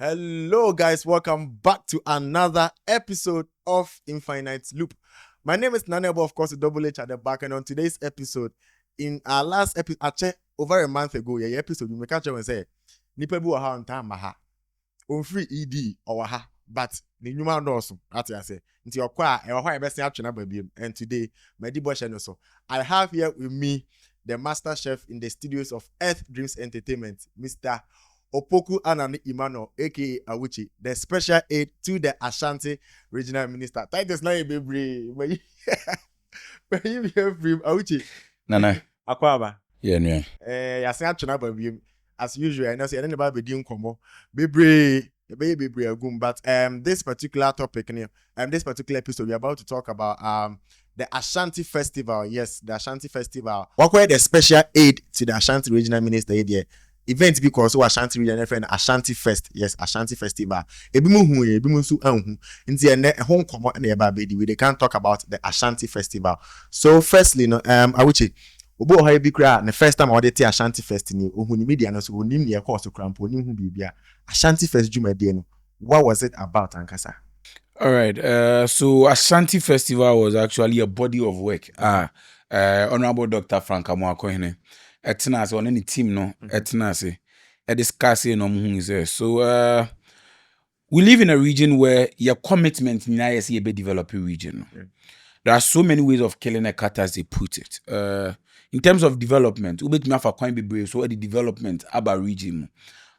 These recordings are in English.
Hello, guys. Welcome back to another episode of Infinite Loop. My name is Nanebo, of course, Double H at the back. And on today's episode, in our last episode, actually, over a month ago, yeah, episode, we catch up and say, Nipa bu ha on time, maha. On free ED or ha, but the human knows. That's what I say. Into your choir, and why best action about him. And today, my dear boy, so I have here with me the master chef in the studios of Earth Dreams Entertainment, Mr. Opoku Anani Emmanuel, aka Awuchi, the special aide to the Ashanti regional minister. Titus na baby, but you hear from Awuchi. Nana. Akwaba. Yeah, no. Yasin atuna baby. As usual, I know say anybody be doing komo. Baby, agum. But this particular topic, this particular episode, we're about to talk about the Ashanti Festival. Yes, the Ashanti Festival. What were the special aid to the Ashanti regional minister here? Event because so Ashanti region friend Ashanti Fest. Yes, Ashanti Festival. Ebi mu su anhu. Nti ene hon komo na eba be we they can't talk about the Ashanti Festival. So firstly no Awuchi obo ha bi kra the first time I did Ashanti Fest ni ohuni media no so onim ne course crampo onim hu bibia. Ashanti Fest jumade no. What was it about ankasa? All right. So Ashanti Festival was actually a body of work. Honorable Dr. Frank Amoakohene. Etna so on any team no etna say discuss no muhu. So we live in a region where your commitment in a be developing region. There are so many ways of killing a cat as they put it. In terms of development, we bet me for quite be brave so the development about region.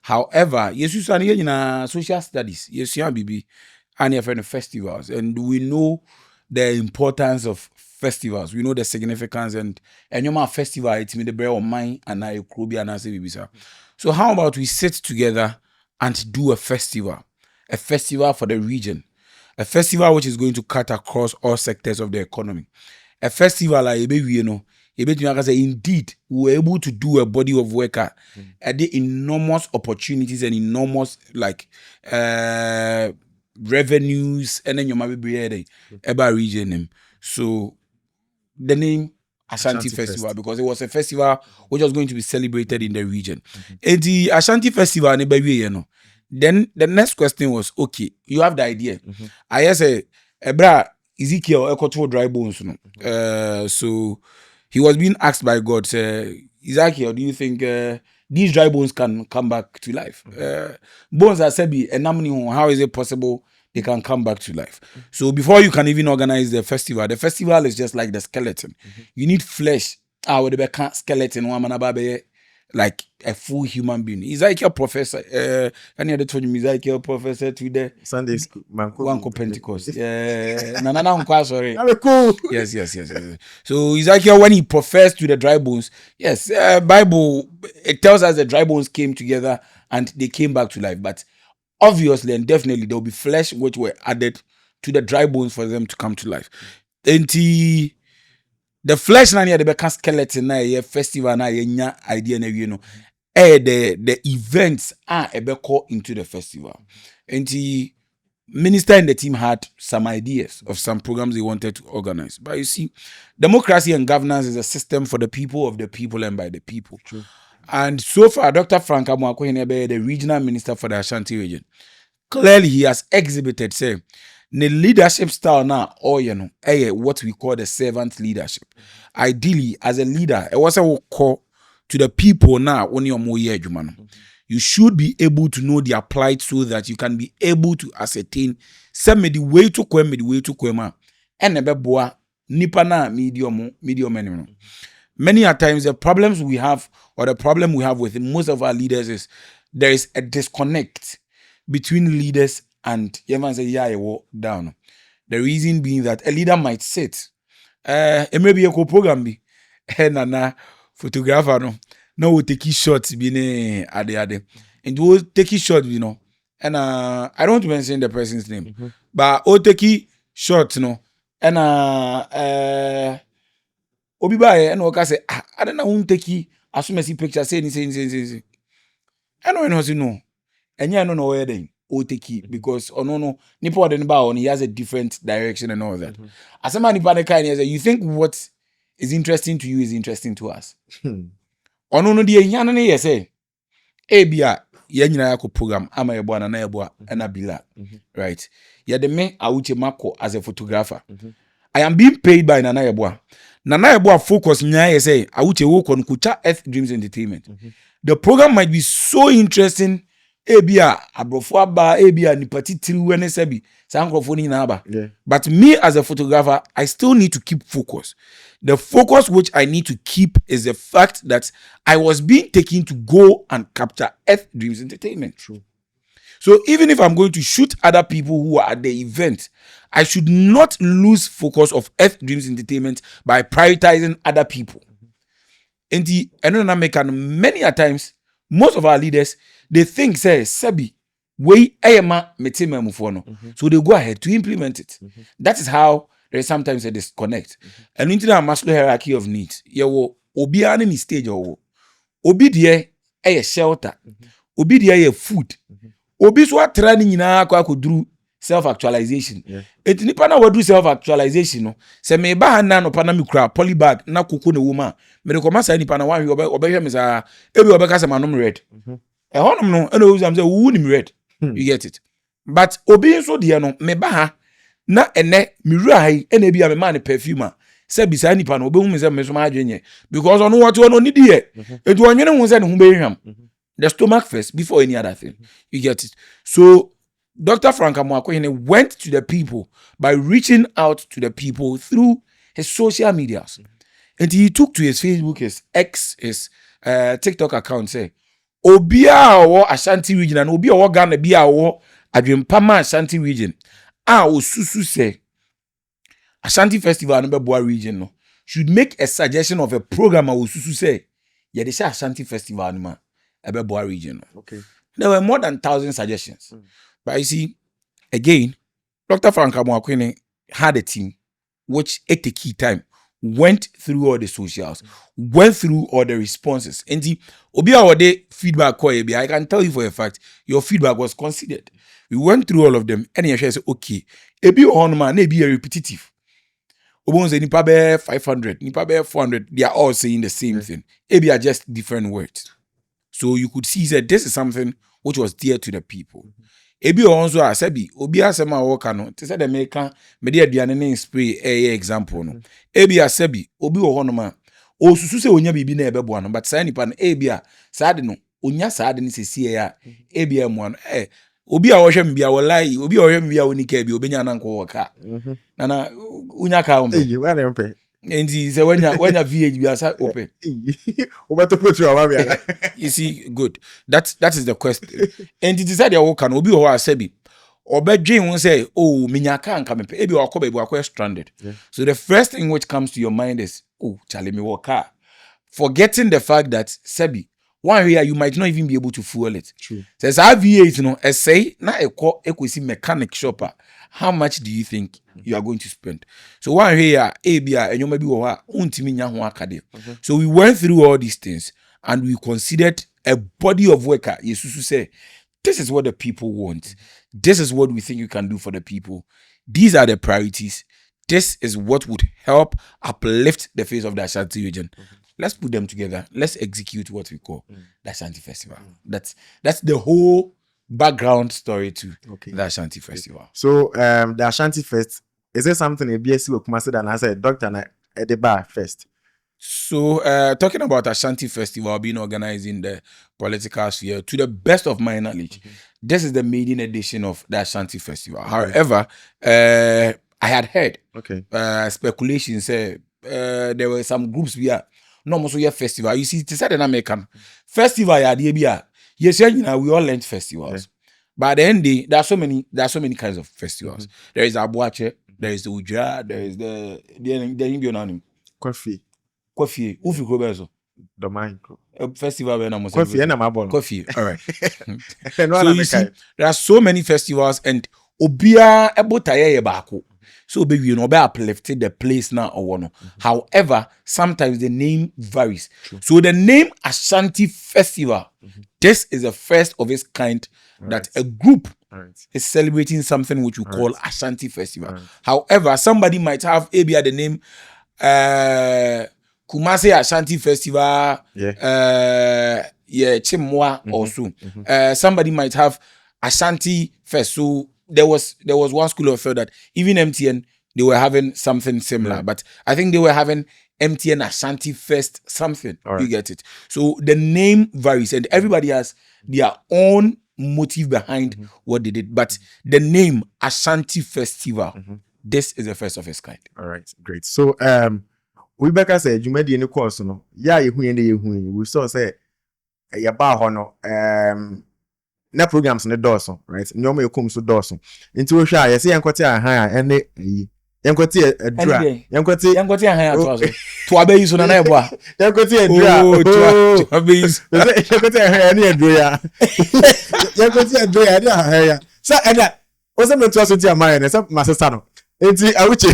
However, yes, you are in social studies. Yes, you are BB and you're friend of festivals, and we know the importance of festivals. We know the significance and your festival it's me the bread of mine and I Krubi and I say Bibisa. So how about we sit together and do a festival for the region, a festival which is going to cut across all sectors of the economy, a festival like indeed we were able to do a body of work at the enormous opportunities and enormous revenues and then your maybe about region. So the name Ashanti Festival because it was a festival which was going to be celebrated in the region. And the Ashanti Festival, then the next question was, okay, you have the idea. I say, Ebra Ezekiel Ekoto dry bones. So he was being asked by God, say, Ezekiel, do you think these dry bones can come back to life? Bones are said, how is it possible they can come back to life? So before you can even organize the festival is just like the skeleton. You need flesh. The skeleton, like a full human being. Ezekiel professor, any other told me Ezekiel professor to the Sunday school, Manko Pentecost. Sorry. Cool. Yes. So Ezekiel, when he professed to the dry bones, yes, Bible it tells us the dry bones came together and they came back to life. But obviously and definitely there will be flesh which were added to the dry bones for them to come to life. And the flesh na the become skeleton na ye festival na ye nya idea na we no the events are call into the festival. And the minister and the team had some ideas of some programs they wanted to organize. But you see, democracy and governance is a system for the people, of the people, and by the people. True. And so far, Dr. Frank Amoakohene, the regional minister for the Ashanti region, clearly he has exhibited, say, the leadership style now, or what we call the servant leadership. Ideally, as a leader, it was a call to the people now. You should be able to know their plight so that you can be able to ascertain some the way to kwema, and a nipa na medium. Many a times the problems we have, or the problem we have with most of our leaders is there is a disconnect between leaders and down. The reason being that a leader might sit, it may be a program be, and photographer no will take his shots be ade, and will take his shot, and I don't want to mention the person's name, but will take his shot, and Obi bae and waka say, I don't know who take as soon as he picture say. I know, and yeah, no where then. Take because no nipa the ba he has a different direction and all that. As a man nipa kind you think what is interesting to you is interesting to us. No the yan say, bia ye nyina yako program ama yebo ana yebo ana bila right ye de me awuche mako as a photographer I am being paid by Nana Yeboah. Nana Yeboah focus nya say awuche wo kon kucha Earth Dreams Entertainment. The program might be so interesting. Ebia abrofo aba ebia nipati tiriwe ne sebi sankrofo ni na aba. But me as a photographer, I still need to keep focus. The focus which I need to keep is the fact that I was being taken to go and capture Earth Dreams Entertainment. True. So even if I'm going to shoot other people who are at the event, I should not lose focus of Earth Dreams Entertainment by prioritizing other people. And the American many a times, most of our leaders, they think say Sebi, we ayama metime mufono. So they go ahead to implement it. That is how there is sometimes a disconnect. And into the Maslow hierarchy of needs, yewo obi ani stage or obi die a shelter, obi die food. Obi so atra ni nyina akwa koduru self actualization. Et nipa na wadu self actualization no. Se me ba na no pa na me kura polybag na koko ne woma. Me de koma sa nipa na wan obehwe me sa ebi obeka se manom red. E honom no e no uzam say wu ni red. You get it. But obi so de no me ba ha na ene me wura hai ene bia me ma ne perfume se bisa nipa no obehu me se me so ma adwenye because ono what ono ni die. Etu onwene hu se ne hu be hwam. The stomach first before any other thing. You get it. So Dr. Frank Amoakohene went to the people by reaching out to the people through his social medias. And he took to his Facebook, his X, his TikTok account, say, Obia or Ashanti region and Obia or Ghana Bia or Adrimpama Ashanti region. Osusu say Ashanti Festival number Boa region no should make a suggestion of a program. Osusu say, yeah, they say Ashanti Festival no Ebeboa region. Okay. There were more than 1,000 suggestions. But you see, again, Dr. Frank Amoakohene had a team which at the key time went through all the socials, went through all the responses. And the Obia Wade feedback, I can tell you for a fact, your feedback was considered. We went through all of them, and you said, okay, ebi on man, be a repetitive. Obonze nipa be 500, nipa be 400, they are all saying the same thing. Ebi are just different words. So you could see that this is something which was dear to the people. Ebi also asebi obi asema woka no te say the maker me de aduane ne spray example no. Ebi asebi obi wo hono ma osusu se onya bibi na ebeboa no but say nipa no ebi a saade no onya saade ne sesi ya ebi emu no obi a wo hwe mbia wo lai obi a wo hwe mbia wo nika bi obenya na nko woka. Na unya ka umbe. Hey, where am I? And he said when you VH be asa open. You see, good. That is the question. And it is that you can obi o asebi. Obedwin won say, oh, minyaka nka mepe. Ebi wakọ stranded. So the first thing which comes to your mind is, oh, chale me waka. Forgetting the fact that Sebi, one year you might not even be able to fuel it. True. Says V8, you know, say na ekwesi mechanic shopper. How much do you think you are going to spend? So one year, ABI, and you may be untimi nya ho akade. So we went through all these things and we considered a body of work. Yesusu say, this is what the people want. This is what we think you can do for the people. These are the priorities. This is what would help uplift the face of the Ashanti region. Let's put them together. Let's execute what we call the Ashanti Festival. That's the whole background story to the Ashanti Festival. So the Ashanti Fest, is there something a BSc will come said and I said, Doctor, at the bar first? So talking about Ashanti Festival being organized in the political sphere, to the best of my knowledge, this is the maiden edition of the Ashanti Festival. However, I had heard speculation say there were some groups where no more so your festival. You see, it's an American festival. Yes, we all learned festivals. But at the end, there are so many kinds of festivals. There is Abuache, there is the Ujra, there is the Indian Coffee. Ufi Kobezo. The mind. Festival when I'm Coffee and I'm Coffee. All right. So you see, there are so many festivals and Obia Ebotaye Bako. So baby, you know, be uplifted the place now or one. However, sometimes the name varies. So the name Ashanti Festival, this is the first of its kind that a group is celebrating something which we call Ashanti Festival. However, somebody might have maybe the name Kumasi Ashanti Festival, yeah, Chimwa Mhm, or so. mhm. Somebody might have Ashanti first. So there was one school of thought that even MTN, they were having something similar, Yeah. but I think they were having MTN Ashanti first something. All You right. get it. So the name varies, and everybody has their own motive behind Mhm. what they did. But the name Ashanti Festival, Mhm. this is the first of its kind. All right, great. So we back as a Jumedi in the course, no. Yeah, you we saw say ya ba ho no na programs ne dɔɔso, right? Nyoma yekom so dɔɔso. Nti wo hwɛ a yɛsɛ yɛnkɔte ahan a ɛne yi. Yɛnkɔte adura. Yɛnkɔte Yɛnkɔte ahan ato so. To abeyi so na na ɛbɔ a. Yɛnkɔte adura. To abeyi so. Yɛnkɔte ahan a ɛne adura ya. Yɛnkɔte adura ya ɛne ahan ya. Sa ɛna wo sɛ meto aso ti aman ne sɛ masesa no. Nti awuche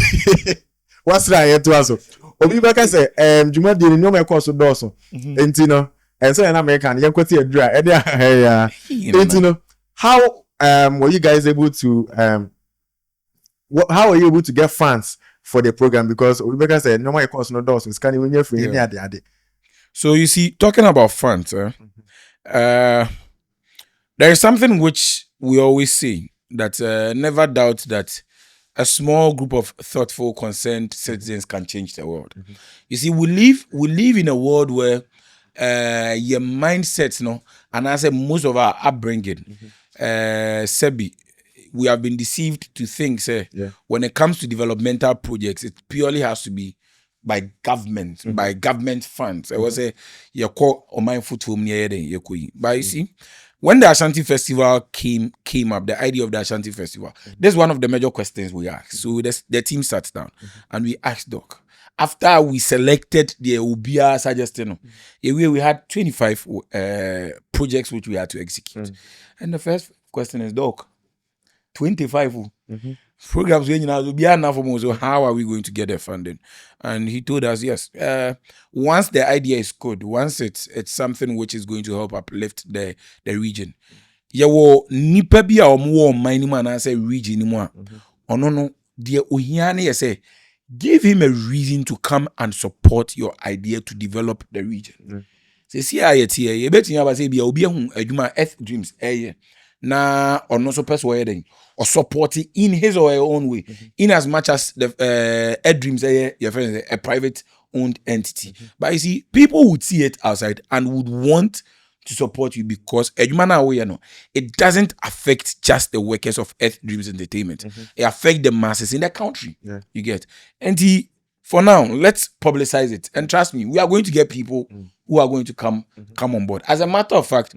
wasra yɛto aso. Obi bɛka sɛ Jumadi ne nyoma ɛkɔ so dɔɔso. Nti no and so in America, you got to dry. You know, how were you guys able to how were you able to get funds for the program? Because Rebecca said no more cost no doors, it's kind of when you're free. So you see, talking about funds, there is something which we always say that never doubt that a small group of thoughtful, concerned citizens can change the world. You see, we live in a world where your mindsets, no, and I say most of our upbringing, Sebi, we have been deceived to think, say, when it comes to developmental projects, it purely has to be by government, by government funds. I was say, you call on my foot home near the but you see, when the Ashanti Festival came up, the idea of the Ashanti Festival, this is one of the major questions we asked. So the team sat down and we asked Doc. After we selected the Ubia suggestion, we had 25 projects which we had to execute. And the first question is, Doc, 25 programs will be enough for us. So how are we going to get the funding? And he told us, yes, once the idea is good, once it's something which is going to help uplift the region. Yawo nipa bi a omo man mu na say region mu a ono no de ohia na say give him a reason to come and support your idea to develop the region. See ayet here, you bet you say bia obi ehun adwuma Earth Dreams na ono so person where then or support it in his or her own way, in as much as the Earth Dreams your friend a private owned entity. But you see, people would see it outside and would want to support you because it doesn't affect just the workers of Earth Dreams Entertainment. It affects the masses in the country. You get. And for now, let's publicize it. And trust me, we are going to get people who are going to come on board. As a matter of fact,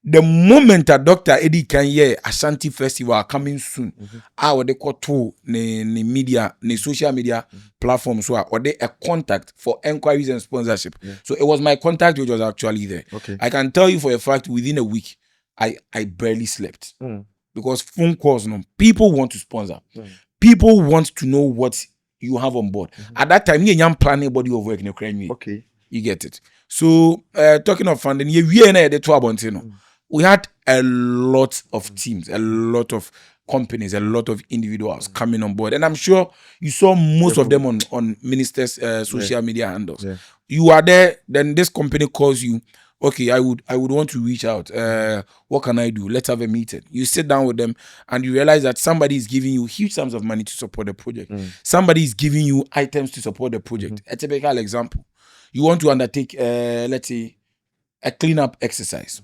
the moment that Dr. Eddie can hear Ashanti Festival coming soon, our they call to the media, the social media platforms, or they a contact for enquiries and sponsorship. So it was my contact which was actually there. I can tell you for a fact, within a week, I barely slept because phone calls. No, people want to sponsor. People want to know what you have on board. At that time, you ain't planning body of work in Ukraine. Okay, you get it. So talking of funding, we had a lot of teams, a lot of companies, a lot of individuals coming on board. And I'm sure you saw most of them on ministers' social media handles. You are there, then this company calls you, okay, I would want to reach out. What can I do? Let's have a meeting. You sit down with them and you realize that somebody is giving you huge sums of money to support the project. Somebody is giving you items to support the project. A typical example. You want to undertake, let's say, a cleanup exercise.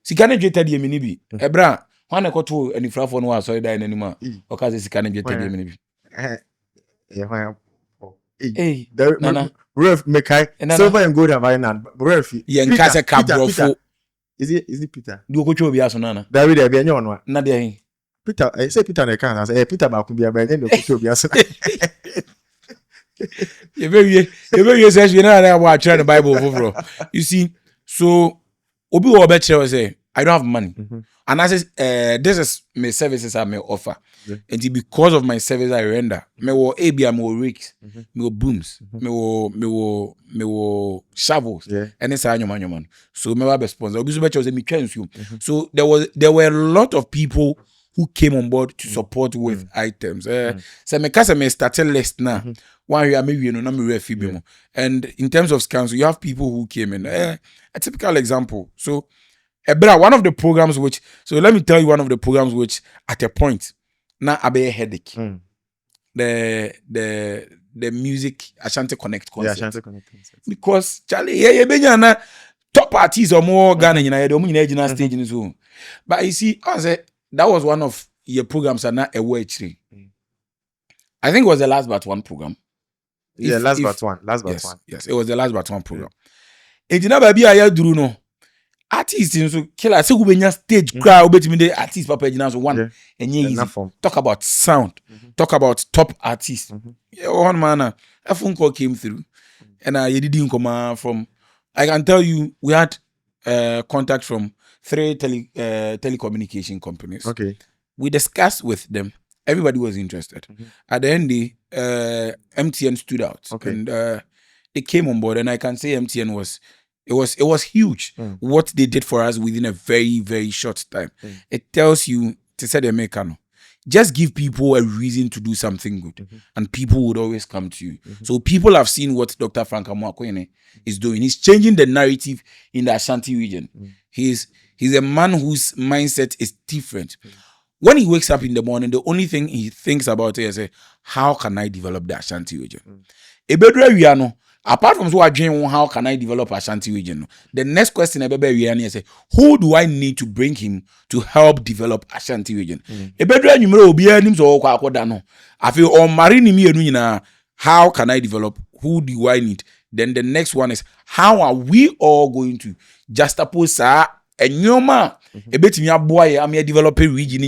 Sikane jeta die mini bi ebra hwan na koto anifrafo no wa so da anima o ka se sikane jeta die mini bi hwan nana ref mekai silver and gold have I not ref yen ka se kabrofo is it Peter do ko twa bi aso nana David e bi enye ono na de Peter say Peter na kan say Peter ba ku bi aba enye do ko twa bi aso you very says you know what I the Bible for you see. So obi wo be chere say I don't have money and I say this is my services I may offer and because of my service I render me wo abia me wo rakes me wo brooms me wo shovels and it's anyoma so me wa be sponsor obi so be chere say me twa nsuo. So there were a lot of people who came on board to support with items. So me started list now. One year maybe you know na me refi bi mo. And in terms of scams, you have people who came in. A typical example. So one of the programs which, so let me tell you one of the programs which at a point now I be a headache. The music Ashanti Connect concert. Yeah, Ashanti Connect concert. Because Charlie, benya na top artists or more Ghana nyina ye omu nyina stage in so. But you see, I say that was one of your programs and not a way tree. I think it was the last but one program. Yeah, last but one. Yes, it was the last but one program. And you know baby I duru no. Artists in so killer say ubenya stage crowd obetimi the artist papa gina so one enye easy. Talk about sound. Talk about top artists. Yeah, one man a phone call came through and you didn't come from, I can tell you we had contact from 3 telecommunication companies. Okay. We discussed with them. Everybody was interested. At the end, MTN stood out. Okay. And they came on board. And I can say MTN was huge. What they did for us within a very, very short time. It tells you to say the mechano. Just give people a reason to do something good, and people would always come to you. So people have seen what Dr. Frank Amoakohene is doing. He's changing the narrative in the Ashanti region. He's a man whose mindset is different. When he wakes up in the morning, the only thing he thinks about is how can I develop the Ashanti region? Apart from how can I develop Ashanti region? The next question is who do I need to bring him to help develop Ashanti region? How can I develop? Who do I need? Then the next one is how are we all going to juxtapose enyoma ebetimi aboa am develop a region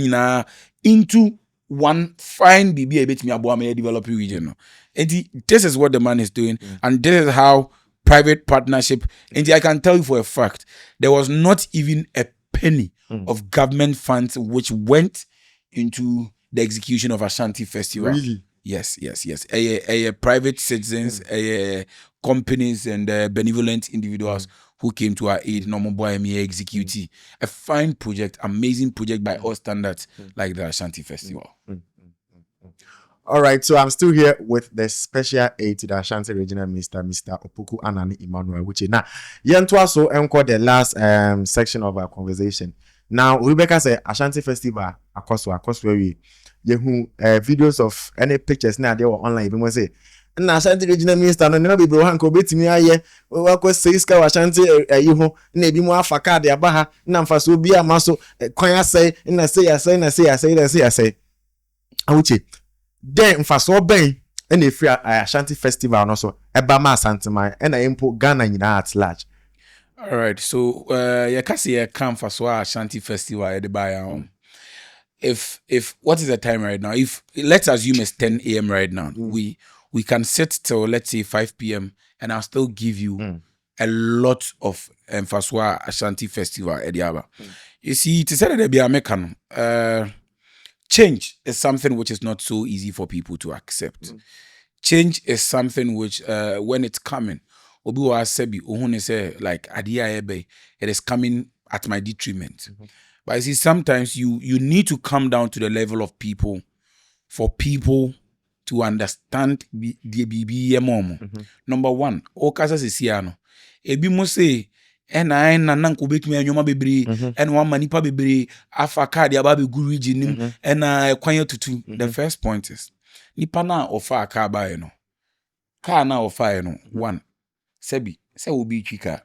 into one fine BB ebetimi aboa am develop a region. And this is what the man is doing, and this is how private partnership. And I can tell you for a fact, there was not even a penny of government funds which went into the execution of Ashanti Festival. Really? Yes. Private citizens, companies, and benevolent individuals who came to our aid. Normal boy, me execute a fine project, amazing project by all standards, like the Ashanti Festival. All right, so I'm still here with the special aid to the Ashanti Regional Minister, Mr. Opoku Anani Emmanuel, which is now, so encore the last section of our conversation. Now, Rebecca said Ashanti Festival, across where we, videos of any pictures now they were online. Even say, na Ashanti Regional Minister, no never be brohan ko betimi aye, we ko say iska Ashanti you ho, na ebi mo afa card ya baha, na mfaso bi amaso kwan asay, na say asay. Awuche. Then mfaso ben na free Ashanti Festival no so eba ma Asante man na impo Ghana nyina at large. All right, so you can see a camp for Ashanti Festival at the buy. If what is the time right now? If let's assume it's 10 a.m. right now, we can sit till let's say 5 p.m. and I'll still give you a lot of Faswa Ashanti Festival at the Aba. You see, to say that they be American, change is something which is not so easy for people to accept. Change is something which when it's coming, obi wa sebi ohun say like adia ebe, it is coming at my detriment. But I see sometimes you need to come down to the level of people for people to understand the BBM. Number one, okasa sisiano. Ebi mo say ena nan ko betumi anyoma bebre ena wan manipa bebre afa card aba be guru region ena kwanya tutu. The first point is nipa na ofa aka ba no. Car na ofa no one. Sebi se obi twika.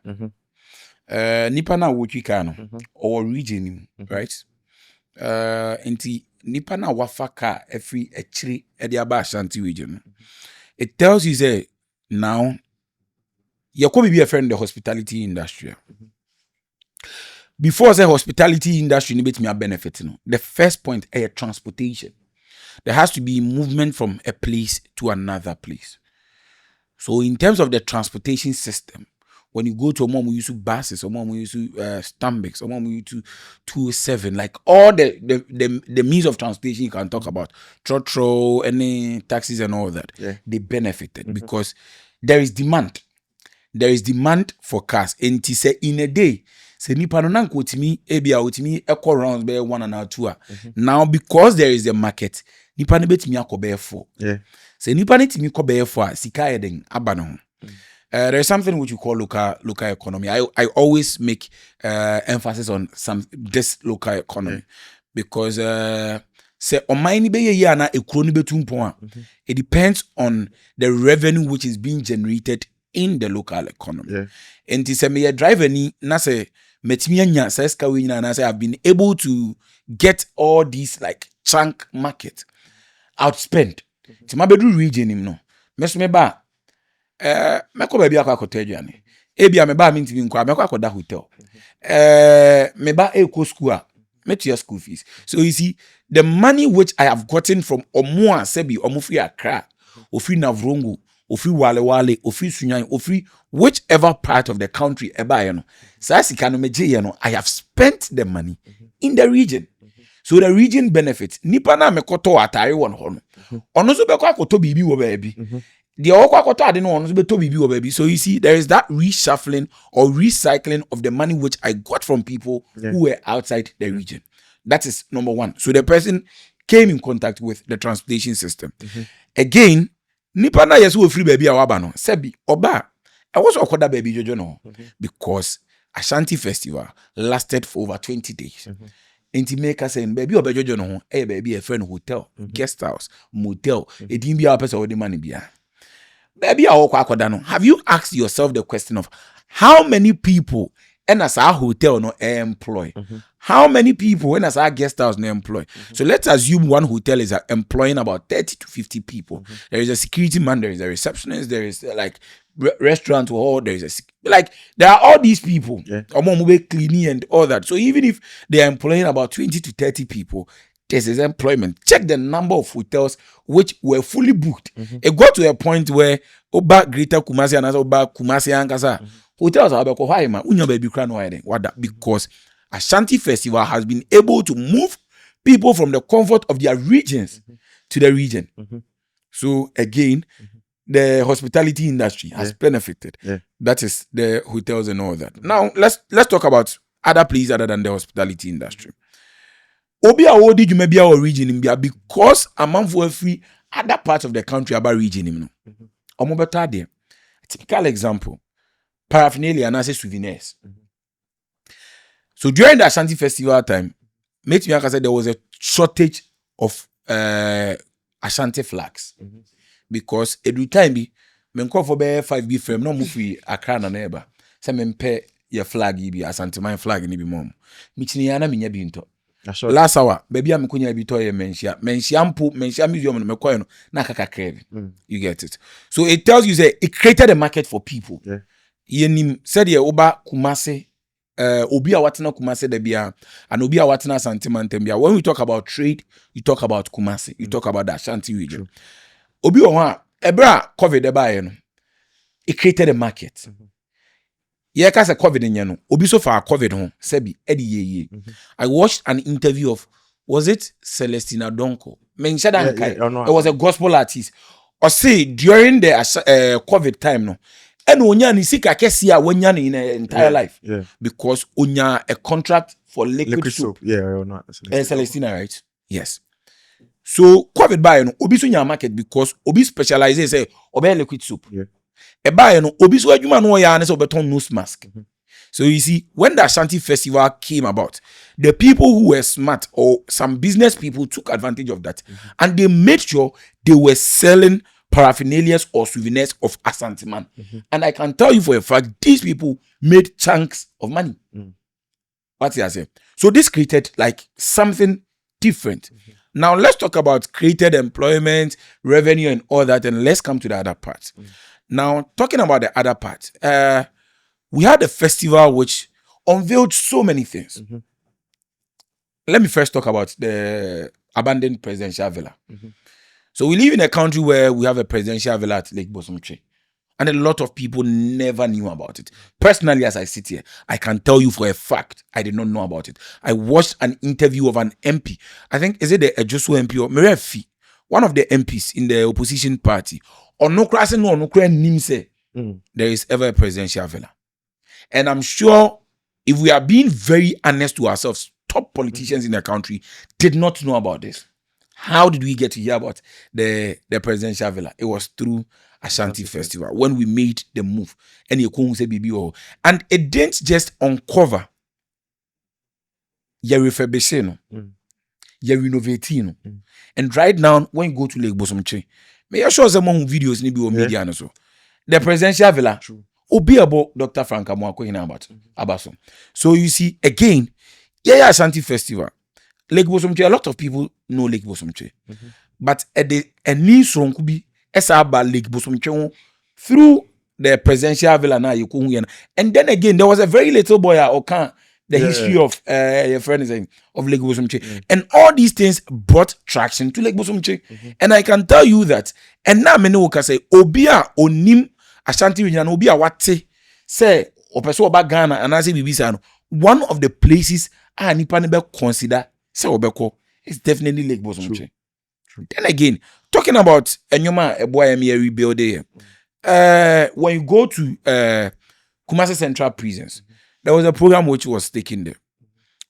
Nipa na wo twika no or region right? Enti nipa na wafa car every echiri e de aba Ashanti region. It tells you say now you could be a friend in the hospitality industry. Before the hospitality industry need me benefit, the first point is transportation. There has to be movement from a place to another place. So in terms of the transportation system, when you go to a mom, we use buses, or mom we use Stambix, or mom we use 207, like all the means of transportation you can talk about, trotro, any taxis and all that, they benefited because there is demand. There is demand for cars. And to say in a day, Se nipa no nanko otimi ebia otimi ekọ rounds be 1 and 2 now because there is a market nipa no betimi akọ 4 se nipa no timi kọ 4 sika eden aba no there is something which we call local economy. I always make emphasis on this local economy because say oman be ye na ekuro ni betumpon it depends on the revenue which is being generated in the local economy. And say me driver ni na say metimi anya say ska we na say I've been able to get all these like chunk market outspend. Ti ma bedu region him no. Meso me ba meko ba bia akwakoto aduane. Ebia me ba me ntimi nkwa meko akoda hotel. Me ba eko school a metua school fees. So you see the money which I have gotten from omo sebi omo fi Accra, ofi Navrongo, ofi Wale, ofi Sunyan, ofi whichever part of the country eba ye no. Sa sika no meje ye no, I have spent the money in the region. So the region benefits. Nipa na mekoto atare won ho no. Ono so beko akoto bibi wo baabi. The okwakoto ade no ono so beto bibi wo baabi. So you see there is that reshuffling or recycling of the money which I got from people who were outside the region. That is number 1. So the person came in contact with the transportation system. Again, nipa na yeso free baby awaba no. Sebi oba I was okoda baby jojo no because Ashanti festival lasted for over 20 days. Enti make us saying baby obejojo no ho baby a friend hotel, guest house, motel, edin bia person odi money bia. Baby awokwa akoda no. Have you asked yourself the question of how many people and as our hotel no employ? How many people when as our guest house no employ? So let's assume one hotel is employing about 30 to 50 people. There is a security man, there is a receptionist, there is like restaurant hall, there is there are all these people. Cleaning and all that. So even if they are employing about 20 to 30 people, this is employment. Check the number of hotels which were fully booked. It got to a point where Oba Greater Kumasi and Oba Kumasi Ankasa hotels are because Ashanti Festival has been able to move people from the comfort of their regions to the region. So again, the hospitality industry has benefited. That is the hotels and all that. Now let's talk about other places other than the hospitality industry. Obi a wodi dwuma bia o region im bia because amanfo afri other parts of the country about region im no. Omo beta de. Typical example, paraphernalia and souvenirs. So during the Ashanti festival time, Mate Miaka said there was a shortage of Ashanti flags. Because every time me call for 5B frame no move Accra na neighbor. Say me pay your flag be Ashanti my flag ni bi mom. Michini yana minya bi nto. Last hour baby am kunya bi to ye mensia museum no me call no na kaka crave. You get it. So it tells you say it created a market for people. Yenim said ye oba Kumase obi a watena Kumase de bia and obi a watena Ashanti mantem bia. When we talk about trade, you talk about Kumase, you talk about the Ashanti region. Obi oha ebra COVID eba no it created a market. Ye ka say COVID nya no obi so far COVID ho sebi edi ye. I watched an interview of was it Celestina Donko? It was a gospel artist. Or say during the COVID time no and onya ni sika kesi a wonya in entire life because onya a contract for liquid soap. Celestina, right? Yes. So COVID buy no obi so nya market because obi specializes say obe liquid soap. E buy no obi so adwuma no ya na say obeton nose mask. So you see when the Ashanti festival came about, the people who were smart or some business people took advantage of that and they made sure they were selling paraphernalia or souvenirs of Ashanti man. And I can tell you for a fact these people made chunks of money. What's I say? So this created like something different. Now let's talk about created employment, revenue, and all that, and let's come to the other part. Now, talking about the other part, we had a festival which unveiled so many things. Let me first talk about the abandoned presidential villa. So we live in a country where we have a presidential villa at Lake Bosomtwe. And a lot of people never knew about it. Personally, as I sit here, I can tell you for a fact, I did not know about it. I watched an interview of an MP. I think, is it the Ejosu MP or Merefi? One of the MPs in the opposition party. Or no crashing or no crying name say there is ever a presidential villa. And I'm sure if we are being very honest to ourselves, top politicians in the country did not know about this. How did we get to hear about the presidential villa? It was through Ashanti Festival when we made the move. And it didn't just uncover your refurbishing, your renovating. And right now, when you go to Lake Bosomche, may I show some videos in the media and so. The presidential villa. Obi about Dr. Frank Amoako about some. So you see, again, Ashanti Festival. Lake Bosomche, a lot of people know Lake Bosomche. But at the new song could be about Lake Bosomche through the presidential villa na and then again, there was a very little boy Okan, the history of your friend is saying of Lake Bosomche. And all these things brought traction to Lake Bosomche. And I can tell you that, and now many will say, Obia onim Ashanti region, Obia wate say opeso oba Ghana and I say Bibisa, one of the places I nipa nebe consider say obeko is definitely Lake Bosomche. Then again, talking about Enyoma Eboyemi rebuild here. When you go to Kumasi Central Prisons, there was a program which was taken there.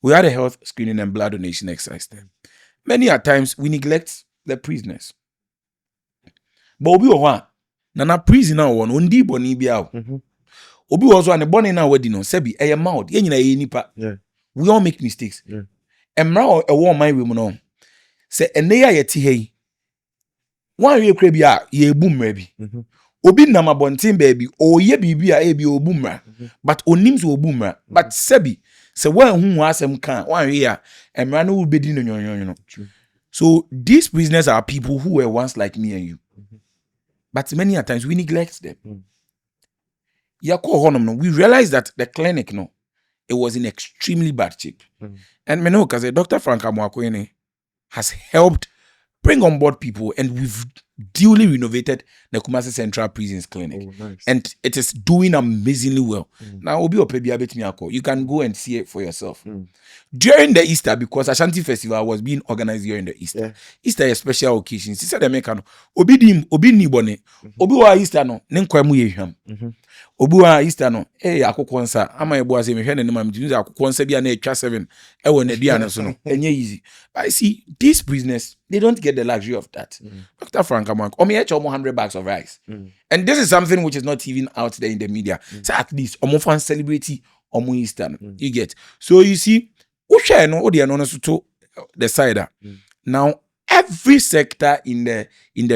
We had a health screening and blood donation exercise there. Many a times we neglect the prisoners. But obi owa na prisoner one ondi boni bia. Obi also an boni na wedi no sebi eye mouth ye nyina ye nipa. We all make mistakes. Emra e wo man we mu no. Se ene ya yeti hei. Wan we kra bia ye ebu mra bi. Obi nam abontin baby o ye bibia e bi obu mra. But onim so obu mra. But sebi se wan hu asem kan wan we ya emra no be di no nyonyo. So these prisoners are people who were once like me and you. But many a times we neglect them. We realized that the clinic, it was in extremely bad shape. And because Dr. Frank Amoako has helped bring on board people, and we've duly renovated the Kumasi Central Prisons Clinic. Nice. And it is doing amazingly well. Now, you can go and see it for yourself. During the Easter, because Ashanti Festival was being organized during the Easter. Easter is a special occasion. She said, Obi ni bone. Obi wa Easter no, nenkwemu yehwam. Obi wa Easter no, akokonsa. Ama ebo ase mehwe ne nema mtinu akokonsa bia na etwa 7. Ewo na dia na so no. Enye easy. But I see these prisoners, they don't get the luxury of that. Dr. Frank Amoako, $100 of rice. And this is something which is not even out there in the media. So at least fan celebrity Easter. You get. So you see, the side. Now every sector in the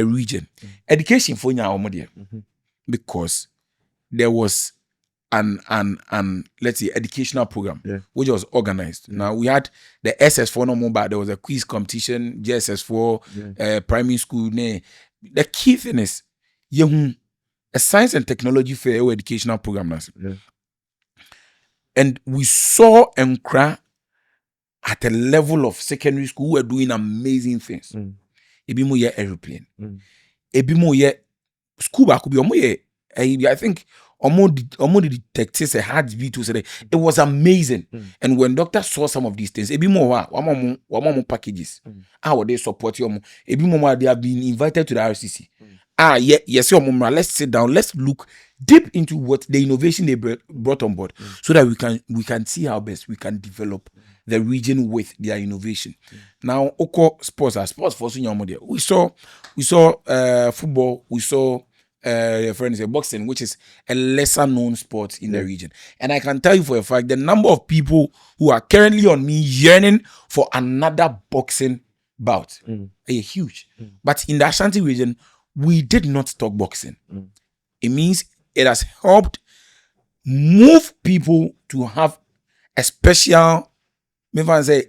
region, education for nya because there was an let's say educational program which was organized. Now we had the SS4 no more, but there was a quiz competition, JSS4, primary school. The key thing is a science and technology fair or educational program. And we saw Nkra at a level of secondary school who were doing amazing things. Ebi mo ye aeroplane. Ebi mo ye school back be omo ye I think omo detectors a heartbeat to say it was amazing. And when doctors saw some of these things, ebi mo wa packages. How they support you? Ebi mo they have been invited to the RCC. Yes, let's sit down. Let's look deep into what the innovation they brought on board, so that we can see how best we can develop the region with their innovation. Now, sports for we saw football, we saw boxing, which is a lesser known sport in the region. And I can tell you for a fact, the number of people who are currently on me yearning for another boxing bout are huge. But in the Ashanti region, we did not talk boxing. It means it has helped move people to have a special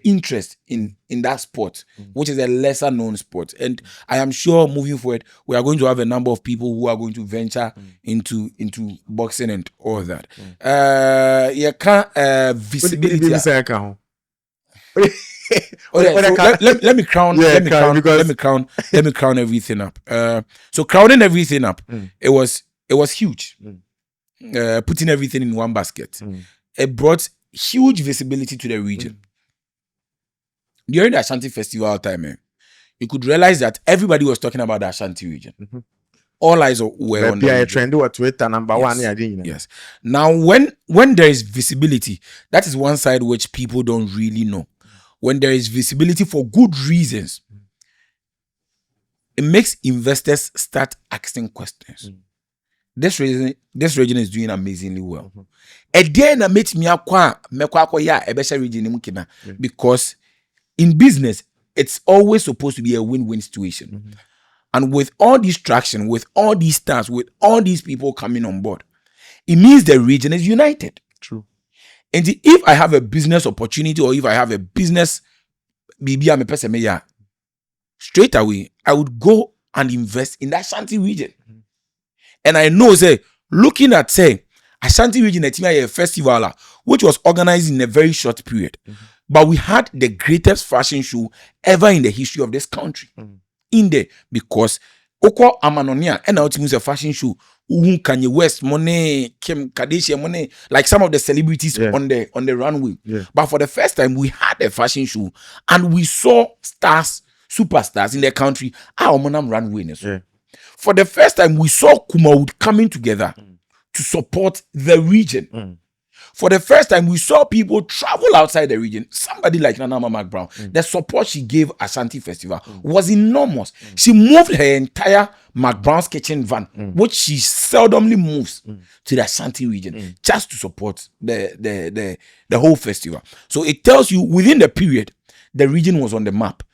interest in that sport, which is a lesser known sport. And I am sure moving forward, we are going to have a number of people who are going to venture into boxing and all that. Visibility. Let me crown everything up. So crowning everything up, it was huge. Putting everything in one basket. It brought huge visibility to the region. During the Ashanti Festival time, you could realize that everybody was talking about the Ashanti region. all eyes were on the Maybe I region. trend or Twitter number one. Yes. Yeah, didn't you? Yes. Now, when there is visibility, that is one side which people don't really know. When there is visibility for good reasons, it makes investors start asking questions. This region is doing amazingly well. Again, I met me region because in business, it's always supposed to be a win-win situation. And with all this traction, with all these stars, with all these people coming on board, it means the region is united. True. And if I have a business opportunity or if I have a business, straight away, I would go and invest in the Ashanti region. And I know, say, looking at, say, Ashanti region, a festival, which was organized in a very short period. But we had the greatest fashion show ever in the history of this country. In there, because Oko Amanonia and now it's a fashion show. Kanye West, money, Kim Kardashian, money, like some of the celebrities on the runway. But for the first time, we had a fashion show and we saw stars, superstars in the country. Our monam runway. For the first time, we saw Kumawood coming together to support the region. For the first time, we saw people travel outside the region. Somebody like Nana McBrown, the support she gave Ashanti Festival was enormous. She moved her entire McBrown's kitchen van, which she seldomly moves to the Ashanti region, just to support the whole festival. So it tells you within the period, the region was on the map.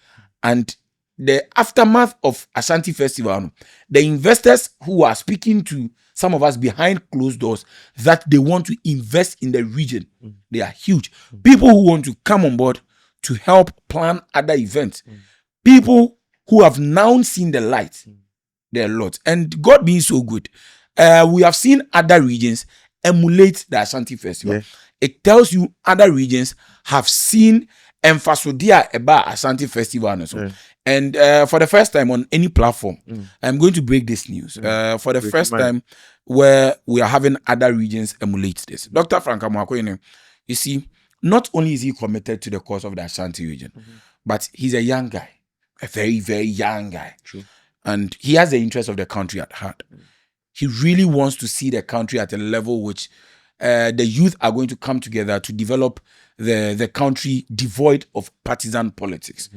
And the aftermath of Ashanti Festival, the investors who are speaking to some of us behind closed doors that they want to invest in the region, they are huge. People who want to come on board to help plan other events. People who have now seen the light, there are lots. And God being so good, we have seen other regions emulate the Ashanti Festival. It tells you other regions have seen emphasodia about Ashanti Festival and so. And for the first time on any platform, I'm going to break this news. For the first time, where we are having other regions emulate this. Dr. Frank Amoako, you see, not only is he committed to the cause of the Ashanti region, but he's a young guy, a very, very young guy. True. And he has the interest of the country at heart. He really wants to see the country at a level which the youth are going to come together to develop the country devoid of partisan politics.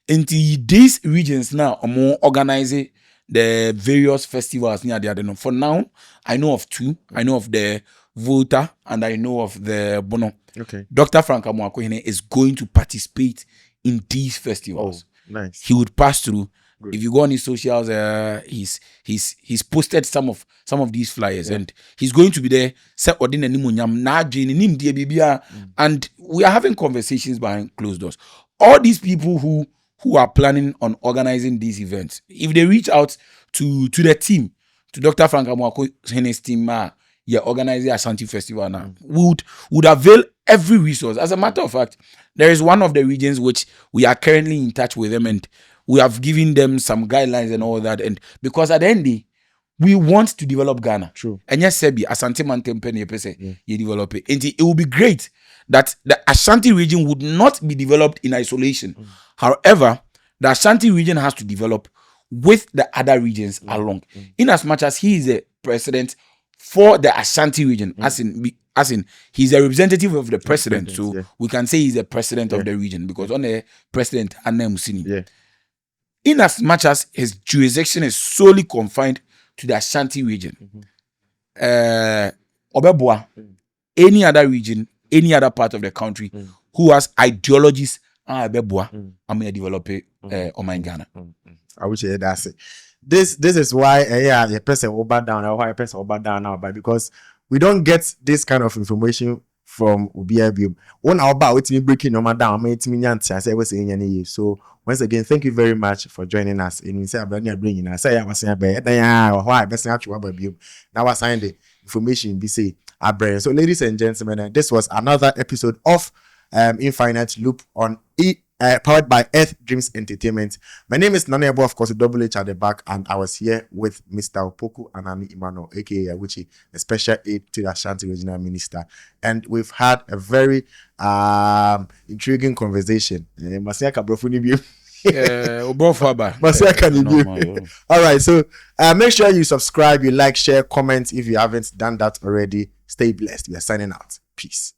Into these regions now are more organizing the various festivals near the. For now, I know of two. I know of the Volta and I know of the Bono. Okay. Dr. Frank Amoako is going to participate in these festivals. Oh, nice. He would pass through. Good. If you go on his socials, he's posted some of these flyers, and he's going to be there. And we are having conversations behind closed doors. All these people who are planning on organizing these events, if they reach out to the team, to Dr. Frank Amoako's team, organizing Ashanti Festival now, would avail every resource. As a matter of fact, there is one of the regions which we are currently in touch with them, and we have given them some guidelines and all that. And because at the end, we want to develop Ghana. True. And yes, Sebi, Asante man tempeni you develop it. And it will be great that the Ashanti region would not be developed in isolation. However, the Ashanti region has to develop with the other regions along. In as much as he is a president for the Ashanti region, as in he's a representative of the president. So we can say he's a president of the region, because on the president Musini. In as much as his jurisdiction is solely confined to the Ashanti region, Obeboa, any other region, any other part of the country who has ideologies, Obeboa, I'm going to develop it on my Ghana. I wish you that's it. This is why the person over down or why a person over down now, but because we don't get this kind of information from Ubiabium. One hour about with me breaking no down, made me I say was in any. So once again, thank you very much for joining us. And we say about bringing us. Say I was saying about why best actually about you. Now I signed the information be say our brain. So ladies and gentlemen, this was another episode of Infinite Loop on powered by Earth Dreams Entertainment. My name is Nanebo, of course, Double H at the back, and I was here with Mr. Opoku Anani Emmanuel, aka Awuchi, the special aid to the Ashanti Regional Minister. And we've had a very intriguing conversation. Masia can you? All right, so make sure you subscribe, you like, share, comment if you haven't done that already. Stay blessed. We are signing out. Peace.